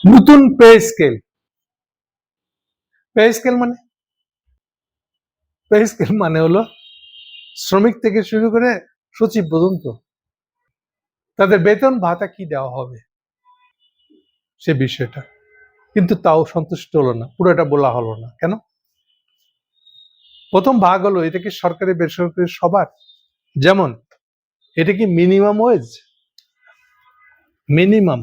নতুন pay scale মানে হলো শ্রমিক থেকে শুরু করে সচিব পর্যন্ত তাদের বেতন ভাতা কি দেওয়া হবে সে বিষয়টা, কিন্তু তাও সন্তুষ্ট হলো না, পুরোটা বলা হলো না কেন। প্রথম ভাগ হলো এটা কি সরকারি বেসরকারি সবার, যেমন এটা কি মিনিমাম ওয়েজ, মিনিমাম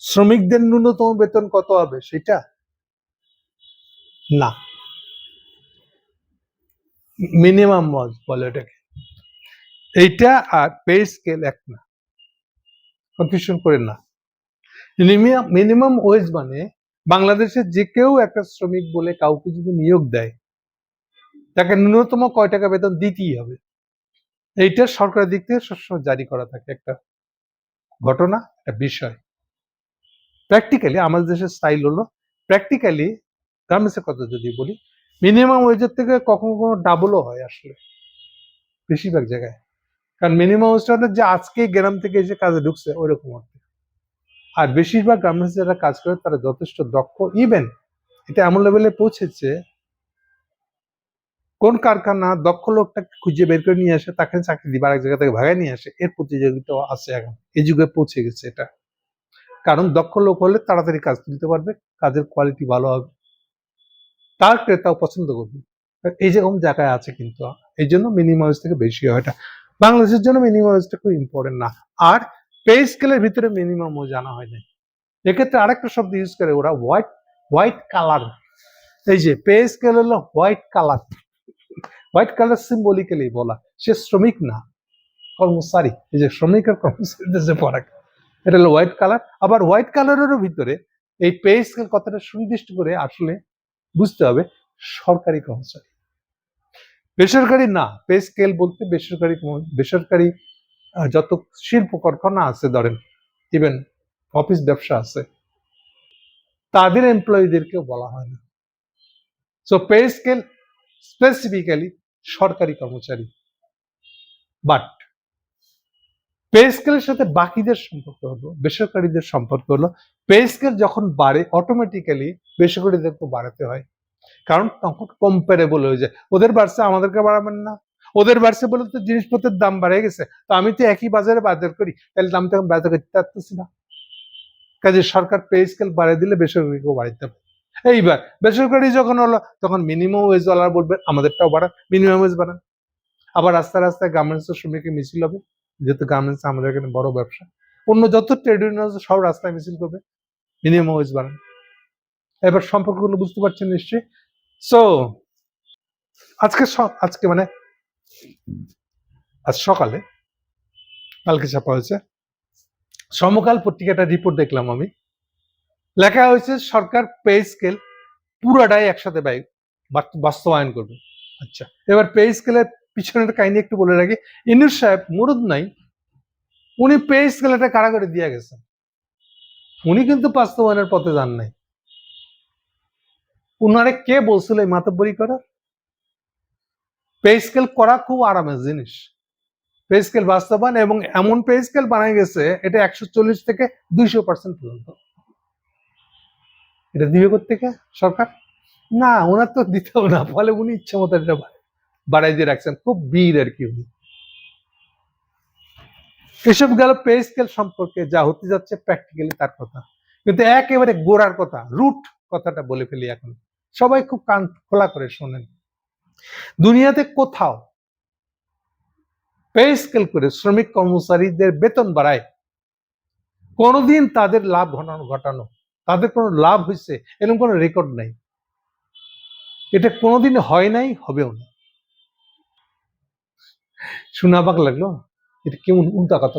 শ্রমিকদের ন্যূনতম বেতন কত হবে সেটা না, মিনিমাম ওয়েজ বলে এটাকে। এইটা আর পে স্কেল এক না, কনফিউশন করে না। মিনিমাম ওয়েজ মানে বাংলাদেশের যে কেউ একটা শ্রমিক বলে কাউকে যদি নিয়োগ দেয় তাকে ন্যূনতম কয় টাকা বেতন দিতেই হবে। এইটা সরকারের দিক থেকে সবসময় জারি করা থাকে একটা ঘটনা, একটা বিষয়। প্র্যাকটিক্যালি আমাদের দেশের স্টাইল হলো প্র্যাকটিক্যালি গার্মেন্টসের কথা যদি বলি, মিনিমাম ওয়েজের থেকে কখনো কখনো ডাবলও হয় আসলে বেশিরভাগ জায়গায়। কারণ মিনিমাম ওয়েজটা হলো যে আজকে গ্রাম থেকে এসে কাজে ঢুকছে ওইরকম অর্থে। আর বেশিরভাগ গার্মেন্টস যারা কাজ করে তারা যথেষ্ট দক্ষ, ইভেন এটা এমন লেভেলে পৌঁছেছে কোন কারখানা দক্ষ লোকটাকে খুঁজে বের করে নিয়ে আসে তাকে চাকরি দিবে, আরেক জায়গা থেকে ভাগায় নিয়ে আসে, এর প্রতিযোগিতা আছে এখন, এই যুগে পৌঁছে গেছে এটা। কারণ দক্ষ লোক হলে তাড়াতাড়ি কাজ তুলতে পারবে, কাজের কোয়ালিটি ভালো হবে, তার ক্রেতাও পছন্দ করবে। এই যেরকম জায়গায় আছে কিন্তু, এই জন্য মিনিমাম ওয়েজ থেকে বেশি হয় এটা। বাংলাদেশের জন্য মিনিমাম ওয়েজটা খুব ইম্পর্টেন্ট না। আর পে স্কেলের ভিতরে মিনিমাম ওয়েজ আনা হয় না। এক্ষেত্রে আরেকটা শব্দ ইউজ করে ওরা, হোয়াইট কালার। এই যে পে স্কেল হলো white colour, white colour symbolically বলা, সে শ্রমিক না কর্মচারী। এই যে শ্রমিক আর কর্মচারীদের যে ফারাক, এটা হলো হোয়াইট কালার। আবার হোয়াইট কালারেরও ভিতরে এই পে স্কেল কথাটা সুনির্দিষ্ট করে আসলে বুঝতে হবে সরকারি কর্মচারী, বেসরকারি না। পে স্কেল বলতে বেসরকারি যত শিল্প কারখানা আছে ধরেন, ইভেন অফিস ব্যবসা আছে, তাদের এমপ্লয়ীদেরকেও বলা হয় না। সো পে স্কেল স্পেসিফিক্যালি সরকারি কর্মচারী। বাট পে স্কেলের সাথে বাকিদের সম্পর্ক হলো, বেসরকারিদের সম্পর্ক হলো, পে স্কেল যখন বাড়ে অটোমেটিক্যালি বেসরকারিদেরকে বাড়াতে হয়, কারণ তখন কম্পারেবল হয়ে যায়। ওদের বাড়ছে আমাদেরকে বাড়াবেন না, ওদের বাড়ছে বলে তো জিনিসপত্রের দাম বেড়ে গেছে, তো আমি তো একই বাজারে বাজার করি, তাহলে দাম তো বাজার করতে পারতেছি না। কাজে সরকার পে স্কেল বাড়িয়ে দিলে বেসরকারিকেও বাড়াইতে হবে। এইবার বেসরকারি যখন হলো তখন মিনিমাম ওয়েজ ওয়ালা বলবেন আমাদেরটাও বাড়ান, মিনিমাম ওয়েজ বাড়ান। আবার রাস্তায় রাস্তায় গার্মেন্টসের শ্রমিকের মিছিল হবে, যেহেতু গার্মেন্টস আমাদের এখানে বড় ব্যবসা, অন্য যত ট্রেড ইউনিয়ন সব রাস্তায় মিছিল করবে, মিনিমাম ওয়েজ বাড়ান। এবার সম্পর্কগুলো বুঝতে পারছেন নিশ্চয়ই। সো আজকে মানে আজ সকালে, কালকে ছাপা হয়েছে সমকাল পত্রিকাটা রিপোর্ট দেখলাম আমি, লেখা হয়েছে সরকার পে স্কেল পুরাটাই একসাথে বাস্তবায়ন করবে। আচ্ছা, এবার পে স্কেলের পিছনের কাহিনী একটু বলে রাখি। ইনুস সাহেব মুরুদ নাই, উনি পে স্কেল একটা কারাগারে দিয়ে গেছেন, উনি কিন্তু বাস্তবায়নের পথে যান নাই। উনারে কে বলছিল এই মাতব্বরি করা? পে স্কেল করা খুব আরামের জিনিস, পে স্কেল বাস্তবায়ন, এবং এমন পে স্কেল বানাই গেছে এটা 140 থেকে 200% পর্যন্ত। এটা দিবে কোত্থেকে সরকার? না, ওনার তো দিতেও না, ফলে উনি ইচ্ছে মতো এটা বাড়াই দিয়ে রাখছেন, খুব বীর আর কি উনি। এসব গেল পে স্কেল সম্পর্কে যা হতে যাচ্ছে প্র্যাকটিক্যালি তার কথা, কিন্তু একেবারে গোড়ার কথা, রুট কথাটা বলে ফেলি এখন, সবাই খুব কান খোলা করে শোনেন। দুনিয়াতে কোথাও পে স্কেল করে শ্রমিক কর্মচারীদের বেতন বাড়ায় কোনোদিন তাদের লাভ ঘটানো, তাদের কোনো লাভ হয়েছে এরকম কোনো রেকর্ড নাই, এটা কোনোদিন হয় নাই, হবেও না। শোনা অবাক লাগলো, এটা কেমন উল্টা কথা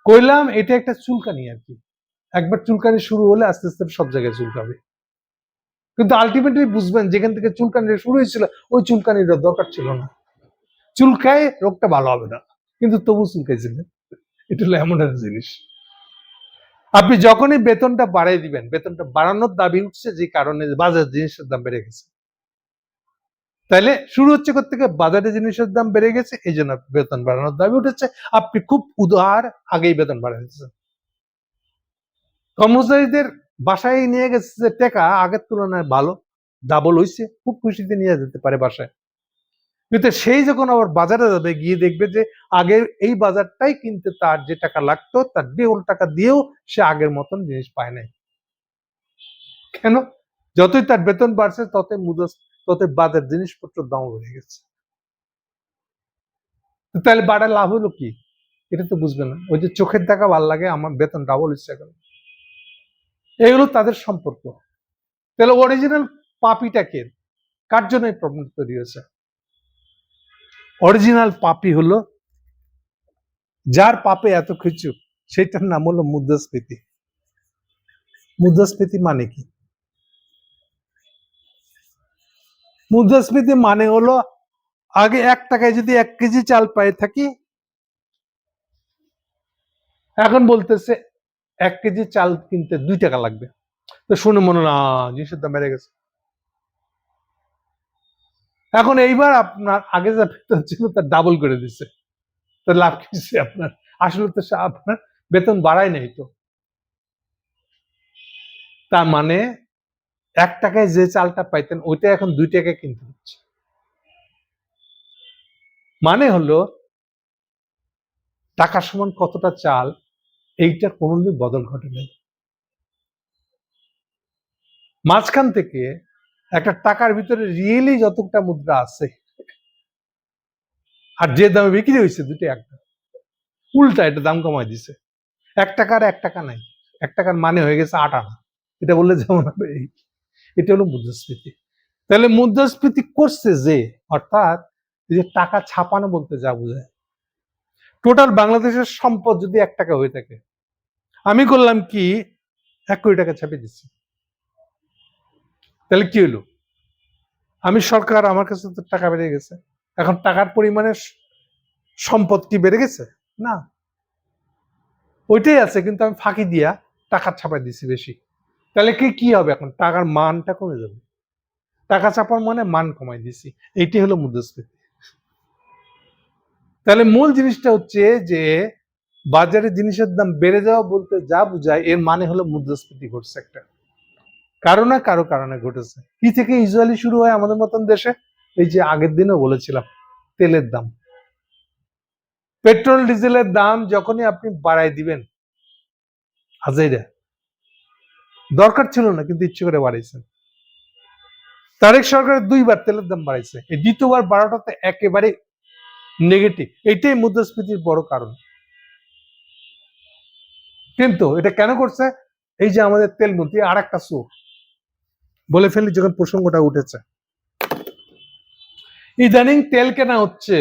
কইলাম এটা একটা চুলকানি আর কি, একবার চুলকানি শুরু হলে আস্তে আস্তে সব জায়গায় চুলকাবে, কিন্তু আলটিমেটলি বুঝবেন যেখান থেকে চুলকানি শুরু হয়েছিল ওই চুলকানির দরকার ছিল না, চুলকায় রোগটা ভালো হবে না, কিন্তু তবু চুলকাইছিলেন। এটা হলো এমন একটা জিনিস, আপনি যখনই বেতনটা বাড়াই দিবেন, বেতনটা বাড়ানোর দাবি উঠছে যে কারণে বাজার জিনিসের দাম বেড়ে গেছে, তাইলে শুরু হচ্ছে থেকে বাজারে জিনিসের দাম বেড়ে গেছে, এই জন্য বেতন বাড়ানোর দাবি উঠেছে। আপনি খুব উদার আগেই বেতন বাড়াইছেন। কর্মচারীদের বাসায় নিয়ে গেছে যে টাকা আগের তুলনায় ভালো, ডাবল হয়েছে, খুব খুশিতে নিয়ে যেতে পারে বাসায়। কিন্তু সেই যখন আবার বাজারে যাবে, গিয়ে দেখবে যে আগে এই বাজারটাই কিনতে তার যে টাকা লাগতো তার দ্বিগুণ টাকা দিয়েও সে আগের মতন জিনিস পায় নাই। কেন? যতই তার বেতন বাড়ছে ততই বাজার জিনিসপত্র দাম বেড়ে গেছে। তাহলে বাড়ার লাভ হলো কি? এটা তো বুঝবে না। ওই যে চোখের দেখা ভাল লাগে, আমার বেতন ডাবল ইচ্ছা করে, এগুলো তাদের সম্পর্ক। তাহলে অরিজিনাল পাপিটা কে? কার জন্য এই প্রবলেম তৈরি হয়েছে? অরিজিনাল পাপি হলো যার পাপে এত কিছু, সেটার নাম হলো মুদ্রাস্ফীতি। মুদ্রাস্ফীতি মানে কি? মুদ্রাস্ফীতি মানে হলো আগে 1 টাকায় যদি 1 কেজি চাল পাই থাকি, এখন বলতেছে 1 কেজি চাল কিনতে 2 টাকা লাগবে। তো শুনে মনে না জিনিসের দাম বেড়ে গেছে। এখন এইবার আপনার আগে যা বেতন ছিল তার ডাবল করে দিচ্ছে, তার লাভ কিসে আপনার? আসলে তো আপনার বেতন বাড়ায় নাই তো। তার মানে 1 টাকায় যে চালটা পাইতেন ওইটা এখন 2 টাকায় কিনতে হচ্ছে। মানে হলো টাকা সমান কতটা চাল, এইটার কোনোদিন বদল ঘটে নাই। মাঝখান থেকে একটা টাকার ভিতরে রিয়েলি যতটা মুদ্রা আছে আর যে দামে বিক্রি হয়েছে দুটো একটা, উল্টা এটা দাম কমায় দিছে। 1 টাকার 1 টাকা নাই, 1 টাকার মানে হয়ে গেছে 8 আনা। এটা বললে যেমন হবে, এটা হলো মুদ্রাস্ফীতি। তাহলে মুদ্রাস্ফীতি করছে যে, অর্থাৎ এই যে টাকা ছাপানো বলতে যা বোঝায়, টোটাল বাংলাদেশের সম্পদ যদি 1 টাকা হয়ে থাকে, আমি করলাম কি 1 কোটি টাকা ছাপিয়ে দিচ্ছি, তাহলে কি হলো? আমি সরকার, আমার কাছে তো টাকা বেড়ে গেছে। এখন টাকার পরিমাণে সম্পদ কি বেড়ে গেছে? না, ওইটাই আছে, কিন্তু আমি ফাঁকি দিয়া টাকা ছাপাই দিছি বেশি। তাহলে কি হবে? এখন টাকার মানটা কমে যাবে। টাকা চাপার মানে মান কমাই দিছি, এইটি হলো মুদ্রাস্ফীতি। তাহলে মূল জিনিসটা হচ্ছে যে বাজারে জিনিসের দাম বেড়ে যাওয়া বলতে যা বোঝায়, এর মানে হলো মুদ্রাস্ফীতি ঘটছে একটা, কারো না কারো কারণে ঘটেছে। কি থেকে ইউজুয়ালি শুরু হয় আমাদের মতন দেশে? এই যে আগের দিনও বলেছিলাম, তেলের দাম, পেট্রোল ডিজেলের দাম যখনই আপনি বাড়াই দিবেন, হাজাইরা দরকার ছিল না কিন্তু ইচ্ছে করে বাড়াইছেন। তারেক সরকার 2বার তেলের দাম বাড়াইছে, এই দ্বিতীয়বার বাড়াটাতে একেবারে নেগেটিভ। এইটাই মুদ্রাস্ফীতির বড় কারণ। কিন্তু এটা কেন করছে? এই যে আমাদের তেলমন্ত্রী আর একটা চোর, বলে ফেলি যখন প্রসঙ্গটা উঠেছে, ইদানিং তেল কেনা হচ্ছে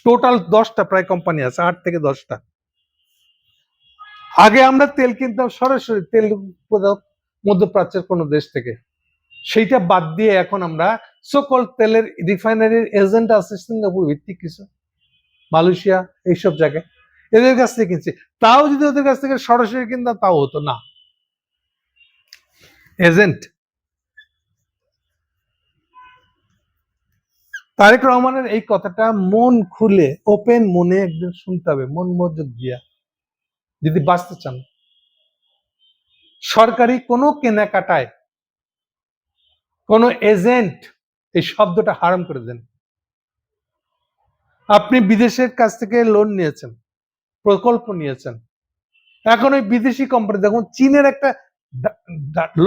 টোটাল 10টা প্রায় কোম্পানি আছে, 8 থেকে 10টা। আগে আমরা তেল কিনতাম সরাসরি তেল মধ্যপ্রাচ্যের কোন দেশ থেকে, সেইটা বাদ দিয়ে এখন আমরা সকল তেলের রিফাইনারির এজেন্ট আছে সিঙ্গাপুর ভিত্তিক কিছু, মালয়েশিয়া, এইসব জায়গায়, এদের কাছ থেকে কিনছি। তাও যদি ওদের কাছ থেকে সরাসরি কিনতাম তাও হতো না, এজেন্ট। তারেক রহমানের এই কথাটা মন খুলে ওপেন মনে একদিন শুনতে হবে, মন মনোযোগ দিয়া, যদি বাঁচতে চান। সরকারি কোনো কেনাকাটায় কোনো এজেন্ট, এই শব্দটা হারাম করে দেন। আপনি বিদেশের কাছ থেকে লোন নিয়েছেন, প্রকল্প নিয়েছেন, এখন ওই বিদেশি কোম্পানি, দেখুন চীনের একটা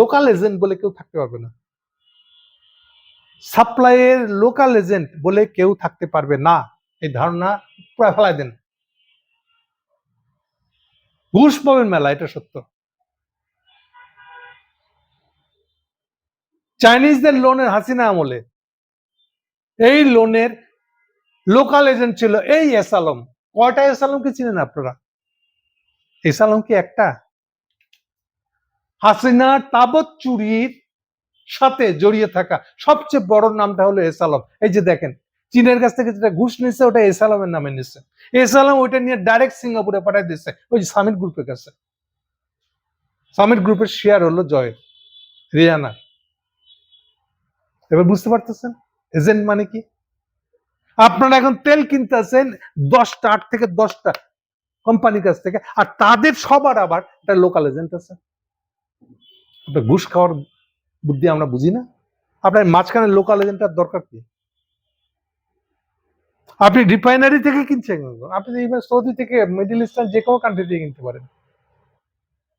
লোকাল এজেন্ট বলে কেউ থাকতে পারবে না, সাপ্লাইয়ের লোকাল এজেন্ট বলে কেউ থাকতে পারবে না, এই ধারণা পুরো ফেলাই দেন। ঘুষ পাবেন মেলা, এটা সত্য। চাইনিজদের লোনের হাসিনা আমলে এই লোনের লোকাল এজেন্ট ছিল এই এস আলম। কয়টা এস আলমকে চিনেন আপনারা? এস আলম কি একটা? হাসিনার তাবৎ চুরির সাথে জড়িয়ে থাকা সবচেয়ে বড় নামটা হলো এস আলম। এই যে দেখেন, চীনের কাছ থেকে যেটা ঘুষ নিচ্ছে ওটা এস আলমের নামে নিচ্ছে। এস আলম ওইটা নিয়ে ডাইরেক্ট সিঙ্গাপুরে পাঠিয়ে দিচ্ছে ওই সামিট গ্রুপের কাছে। সামিট গ্রুপের শেয়ার হলো জয়ের, রিয়ানার। এবার বুঝতে পারতেছেন এজেন্ট মানে কি? আপনারা এখন তেল কিনতেছেন 10টা 8 থেকে 10টা কোম্পানির কাছ থেকে, আর তাদের সবার আবার একটা লোকাল এজেন্ট আছে। আপনার ঘুষ খাওয়ার বুদ্ধি আমরা বুঝি না? আপনার মাঝখানে লোকাল এজেন্টের দরকার কি? আপনি রিফাইনারি থেকে কিনছেন, আপনি সৌদি থেকে, মিডল ইস্টার্ন যে কোনো কান্ট্রি থেকে কিনতে পারেন।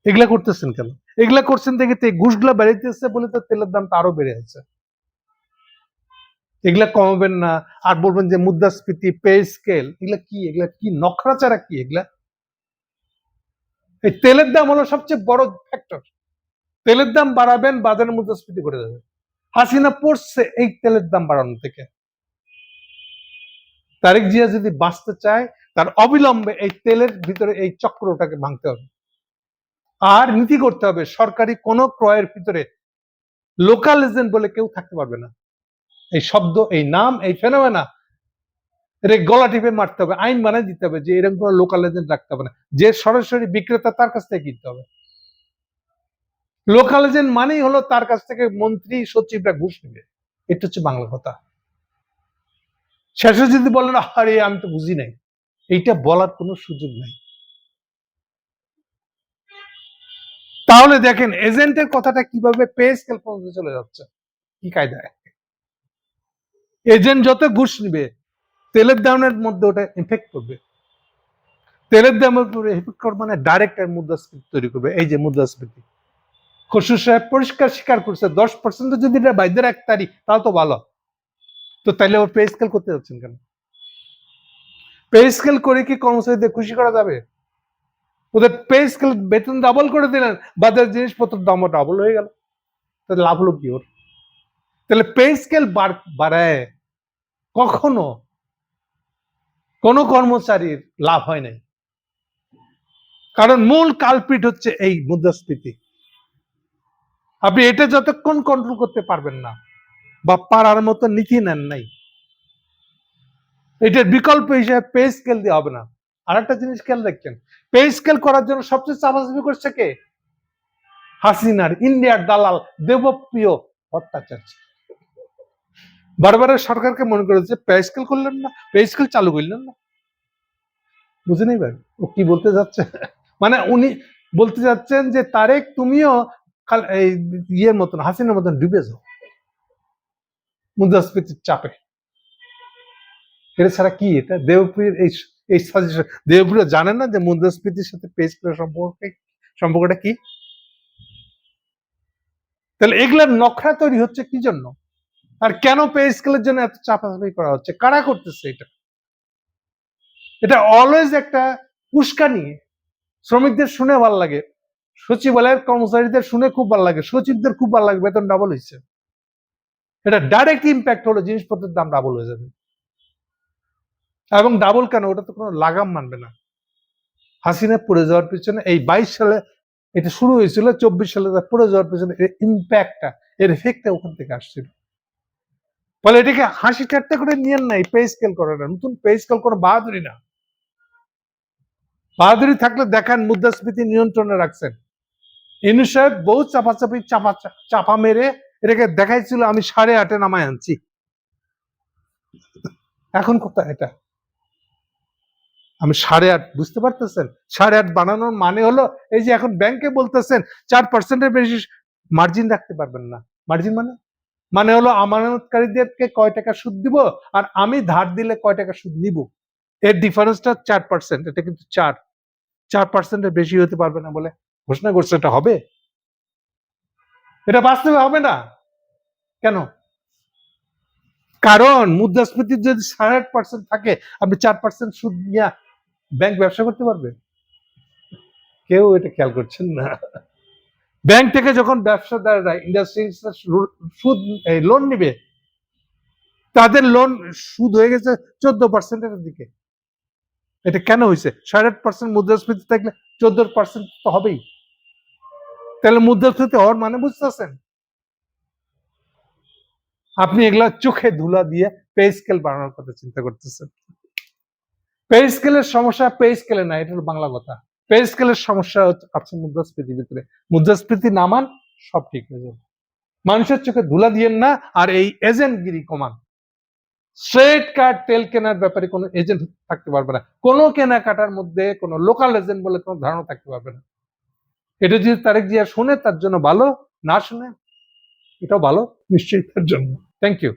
এগুলা করতেছেন কেন? এগুলা করছেন দেখে তো ঘুষগুলা বেড়াইতেছে বলে তো তেলের দামটা আরো বেড়ে যাচ্ছে। এগুলা কমাবেন না, আর বলবেন যে মুদ্রাস্ফীতি, পে স্কেল, এগুলা কি নখরাচারা কি এগুলা? এই তেলের দাম হলো সবচেয়ে বড় ফ্যাক্টর। তেলের দাম বাড়াবেন, বাজারের মুদ্রাস্ফীতি করে যাবে। হাসিনা পড়ছে এই তেলের দাম বাড়ানো থেকে। তারেক জিয়া যদি বাঁচতে চায়, তার অবিলম্বে এই তেলের ভিতরে এই চক্রটাকে ভাঙতে হবে, আর নীতি করতে হবে সরকারি কোন ক্রয়ের ভিতরে লোকাল এজেন্ট বলে কেউ থাকতে পারবে না। এই শব্দ, এই নাম, এই ফেনোমেনা এটা গলা টিপে মারতে হবে, আইন বানাই দিতে হবে যে এরকম কোনো লোকাল এজেন্ট রাখতে হবে না। যে সরাসরি বিক্রেতা তার কাছ থেকে কিনতে হবে। লোকাল এজেন্ট মানেই হলো তার কাছ থেকে মন্ত্রী সচিবরা ঘুষ নেবে। এটা হচ্ছে বাংলা কথা। শেষে যদি বলেন আরে আমি তো বুঝি নাই, এইটা বলার কোনো সুযোগ নাই। তাহলে দেখেন এজেন্টের কথাটা কিভাবে পে স্কেল পর্যন্ত চলে যাচ্ছে, কি কায়দায়। এজেন্ট যত ঘুষ নিবে তেলের দামের মধ্যে ওটা ইফেক্ট করবে। তেলের দামের উপরে ইফেক্ট করবে মানে ডাইরেক্ট মুদ্রাস্ফীতি তৈরি করবে। এই যে মুদ্রাস্ফীতি, খসরু সাহেব পরিষ্কার স্বীকার করছে 10% যদি এটা বাইদের এক তারিখ তাহলে তো ভালো। তো তাইলে ওর পে স্কেল করতে যাচ্ছেন কেন? পে স্কেল করে কি কর্মচারীদের খুশি করা যাবে? ওদের পে স্কেল বেতন ডাবল করে দিলেন, বাজারের জিনিসপত্রের দামও ডাবল হয়ে গেল, তাহলে লাভ হলো কি ওর? তাহলে পে স্কেল বাড়ায় কখনো কোন কর্মচারীর লাভ হয় নাই, কারণ মূল কালপিট হচ্ছে এই মুদ্রাস্ফীতি। আপনি এটা যতক্ষণ কন্ট্রোল করতে পারবেন না বা পারার মতো নীতি নেন নাই, এটার বিকল্প হিসেবে পে স্কেল দিয়ে হবে না। আর একটা জিনিস খেয়াল রাখছেন, পে স্কেল করার জন্য সবচেয়ে চাপাচাপি করছে কে? হাসিনার ইন্ডিয়ার দালাল দেবপ্রিয় ভট্টাচার্য। বারবার সরকারকে মনে করেছে পে স্কেল করলেন না, পে স্কেল চালু করলেন না। বুঝে নেই ভাই ও কি বলতে যাচ্ছে। মানে উনি বলতে যাচ্ছেন যে তারেক তুমিও এই ইয়ের মতন, হাসিনার মতন ডুবে যাও মুদ্রাস্ফীতির চাপে। এটা ছাড়া কি? এটা দেবপ্রিয়ের এই সাজেশন। দেবপ্রিয় জানেন না যে মুদ্রাস্ফীতির সাথে পে স্কেলের সম্পর্কটা কি? তাহলে এগুলার নকশা তৈরি হচ্ছে কি জন্য, আর কেন পে স্কেলের জন্য এত চাপাচাপি করা হচ্ছে, কারা করতেছে এটা? এটা অলওয়েজ একটা উস্কানি। শ্রমিকদের শুনে ভালো লাগে, সচিবালয়ের কর্মচারীদের শুনে খুব ভালো লাগে, সচিবদের খুব ভালো লাগে বেতন ডাবল হয়েছে। এটা ডাইরেক্ট ইম্প্যাক্ট হলো জিনিসপত্রের দাম ডাবল হয়ে যাবে। এবং ডাবল কেন, ওটা তো কোনো লাগাম মানবে না। হাসিনা পড়ে যাওয়ার পিছনে এই 22 সালে এটা শুরু হয়েছিল, 24 সালে পড়ে যাওয়ার পিছনে ইম্প্যাক্টটা, এর এফেক্টটা ওখান থেকে আসছিল। ফলে এটাকে হাসি ঠাট্টা করে নিয়েন নাই, পে স্কেল করে না। নতুন পে স্কেল কোনো বাহাদুরি না। বাহাদুরি থাকলে দেখান মুদ্রাস্ফীতি নিয়ন্ত্রণে রাখছেন। ইউনূস সাহেব বহু চাপাচাপি চাপা মেরে এটাকে দেখাইছিল আমি 8.5-এ নামায় আনছি। এখন কোথায় এটা? আমি 8.5, বুঝতে পারতেছেন? 8.5 বানানোর মানে হলো এই যে এখন ব্যাংকে বলতেছেন 4%-এর বেশি মার্জিন রাখতে পারবেন না। মার্জিন মানে হলো আমানতকারীদেরকে কয় টাকা সুদ দিব, আর আমি ধার দিলে কয় টাকা সুদ নিব, এর ডিফারেন্সটা 4%। এটা কিন্তু 4%-এর বেশি হতে পারবে না বলে ঘোষণা করছে। এটা হবে? এটা বাস্তবে হবে না। কেন? কারণ মুদ্রাস্ফীতি যদি 8.5% থাকে, আপনি 4% সুদ নিয়ে ব্যাংক ব্যবসা করতে পারবে? কেউ এটা খেয়াল করছেন না। ব্যাংক থেকে যখন ব্যবসাদাররা ইন্ডাস্ট্রি সুদ লোন নিবে, তাদের লোন সুদ হয়ে গেছে 14%-এর দিকে। এটা কেন হয়েছে? 8.5% মুদ্রাস্ফীতি থাকলে 14% তো হবেই। তাহলে মুদ্রাস্ফীতি হওয়ার মানে বুঝতেছেন? আপনি এগুলা চোখে ধুলা দিয়ে পে স্কেল বাড়ানোর কথা চিন্তা করতেছেন। পে স্কেলের সমস্যা পে স্কেলে না, এটা হলো বাংলা কথা। পে স্কেলের সমস্যা আছে মুদ্রাস্ফীতির ভিতরে। মুদ্রাস্ফীতি নামান সব ঠিক হয়ে যাবে। মানুষের চোখে ধুলা দিয়েন না, আর এই এজেন্টগিরি কমান। স্ট্রেট কাট তেল কেনার ব্যাপারে কোনো এজেন্ট থাকতে পারবে না, কোনো কেনাকাটার মধ্যে কোনো লোকাল এজেন্ট বলে কোনো ধারণা থাকতে পারবে না। এটা যদি তারেক জিয়া শুনে তার জন্য ভালো, না শুনে এটাও ভালো নিশ্চয়ই তার জন্য। Thank you.